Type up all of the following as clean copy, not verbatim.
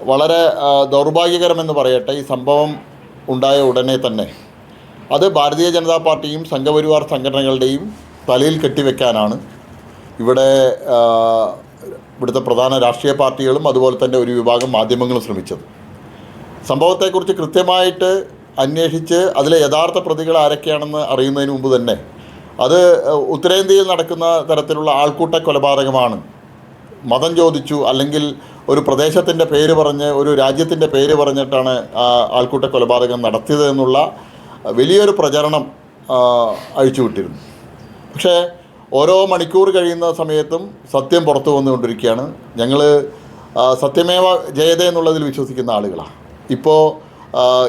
വളരെ ദൗർഭാഗ്യകരമെന്ന് പറയട്ടെ. ഈ സംഭവം ഉണ്ടായ ഉടനെ തന്നെ അത് ഭാരതീയ ജനതാ പാർട്ടിയും സംഘപരിവാർ സംഘടനകളുടെയും തലയിൽ കെട്ടിവെക്കാനാണ് ഇവിടുത്തെ പ്രധാന രാഷ്ട്രീയ പാർട്ടികളും അതുപോലെ തന്നെ ഒരു വിഭാഗം മാധ്യമങ്ങളും ശ്രമിച്ചത്. സംഭവത്തെക്കുറിച്ച് കൃത്യമായിട്ട് അന്വേഷിച്ച് അതിലെ യഥാർത്ഥ പ്രതികൾ ആരൊക്കെയാണെന്ന് അറിയുന്നതിന് മുമ്പ് തന്നെ അത് ഉത്തരേന്ത്യയിൽ നടക്കുന്ന തരത്തിലുള്ള ആൾക്കൂട്ട കൊലപാതകമാണ്, മതം ചോദിച്ചു അല്ലെങ്കിൽ ഒരു പ്രദേശത്തിൻ്റെ പേര് പറഞ്ഞ് ഒരു രാജ്യത്തിൻ്റെ പേര് പറഞ്ഞിട്ടാണ് ആൾക്കൂട്ട കൊലപാതകം നടത്തിയത് എന്നുള്ള വലിയൊരു പ്രചരണം അഴിച്ചുവിട്ടിരുന്നു. പക്ഷേ ഓരോ മണിക്കൂർ കഴിയുന്ന സമയത്തും സത്യം പുറത്തു വന്നുകൊണ്ടിരിക്കുകയാണ്. ഞങ്ങൾ സത്യമേവ ജയതേ എന്നുള്ളതിൽ വിശ്വസിക്കുന്ന ആളുകളാണ്. ഇപ്പോൾ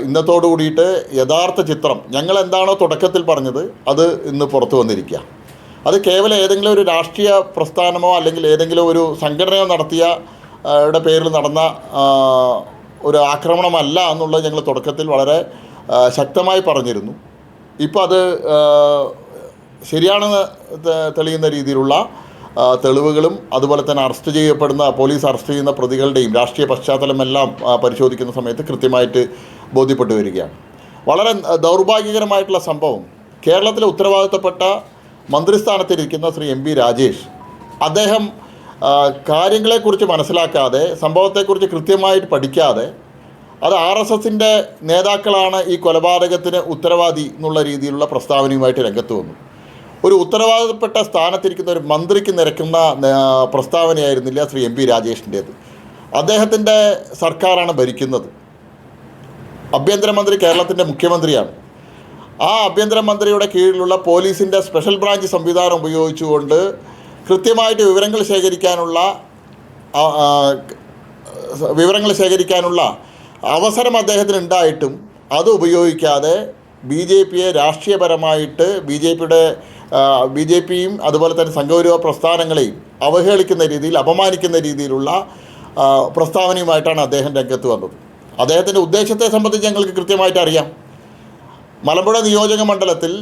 ഇന്നത്തോടു കൂടിയിട്ട് യഥാർത്ഥ ചിത്രം ഞങ്ങൾ എന്താണോ തുടക്കത്തിൽ പറഞ്ഞത് അത് ഇന്ന് പുറത്തു വന്നിരിക്കുക. അത് കേവലം ഏതെങ്കിലും ഒരു രാഷ്ട്രീയ പ്രസ്ഥാനമോ അല്ലെങ്കിൽ ഏതെങ്കിലും ഒരു സംഘടനയോ നടത്തിയ പേരിൽ നടന്ന ഒരു ആക്രമണമല്ല എന്നുള്ളത് ഞങ്ങൾ തുടക്കത്തിൽ വളരെ ശക്തമായി പറഞ്ഞിരുന്നു. ഇപ്പോൾ അത് ശരിയാണെന്ന് തെളിയുന്ന രീതിയിലുള്ള തെളിവുകളും അതുപോലെ തന്നെ പോലീസ് അറസ്റ്റ് ചെയ്യുന്ന പ്രതികളുടെയും രാഷ്ട്രീയ പശ്ചാത്തലമെല്ലാം പരിശോധിക്കുന്ന സമയത്ത് കൃത്യമായിട്ട് ബോധ്യപ്പെട്ടു വരികയാണ്. വളരെ ദൗർഭാഗ്യകരമായിട്ടുള്ള സംഭവം. കേരളത്തിലെ ഉത്തരവാദിത്തപ്പെട്ട മന്ത്രിസ്ഥാനത്തിരിക്കുന്ന ശ്രീ MP രാജേഷ്, അദ്ദേഹം കാര്യങ്ങളെക്കുറിച്ച് മനസ്സിലാക്കാതെ, സംഭവത്തെക്കുറിച്ച് കൃത്യമായിട്ട് പഠിക്കാതെ, അത് RSSൻ്റെ നേതാക്കളാണ് ഈ കൊലപാതകത്തിന് ഉത്തരവാദി എന്നുള്ള രീതിയിലുള്ള പ്രസ്താവനയുമായിട്ട് രംഗത്ത് വന്നു. ഒരു ഉത്തരവാദിത്തപ്പെട്ട സ്ഥാനത്തിരിക്കുന്ന ഒരു മന്ത്രിക്ക് നിരക്കുന്ന പ്രസ്താവനയായിരുന്നില്ല ശ്രീ MP രാജേഷിൻ്റേത്. അദ്ദേഹത്തിൻ്റെ സർക്കാരാണ് ഭരിക്കുന്നത്. ആഭ്യന്തരമന്ത്രി കേരളത്തിൻ്റെ മുഖ്യമന്ത്രിയാണ്. ആ ആഭ്യന്തരമന്ത്രിയുടെ കീഴിലുള്ള പോലീസിൻ്റെ സ്പെഷ്യൽ ബ്രാഞ്ച് സംവിധാനം ഉപയോഗിച്ചുകൊണ്ട് കൃത്യമായിട്ട് വിവരങ്ങൾ ശേഖരിക്കാനുള്ള അവസരം അദ്ദേഹത്തിന് ഉണ്ടായിട്ടും അത് ഉപയോഗിക്കാതെ BJPയെ രാഷ്ട്രീയപരമായിട്ട് BJPയും അതുപോലെ തന്നെ സംഘപരിവാർ പ്രസ്ഥാനങ്ങളെയും അവഹേളിക്കുന്ന രീതിയിൽ, അപമാനിക്കുന്ന രീതിയിലുള്ള പ്രസ്താവനയുമായിട്ടാണ് അദ്ദേഹം രംഗത്ത് വന്നത്. അദ്ദേഹത്തിൻ്റെ ഉദ്ദേശത്തെ സംബന്ധിച്ച് ഞങ്ങൾക്ക് കൃത്യമായിട്ട് അറിയാം. മലമ്പുഴ നിയോജക മണ്ഡലത്തിൽ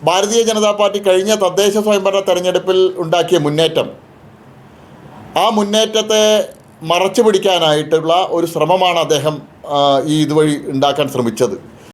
ഭാരതീയ ജനതാ പാർട്ടി കഴിഞ്ഞ തദ്ദേശ സ്വയംഭരണ തെരഞ്ഞെടുപ്പിൽ ഉണ്ടാക്കിയ മുന്നേറ്റം, ആ മുന്നേറ്റത്തെ മറച്ചു പിടിക്കാനായിട്ടുള്ള ഒരു ശ്രമമാണ് അദ്ദേഹം ഇതുവഴി ഉണ്ടാക്കാൻ ശ്രമിച്ചത്.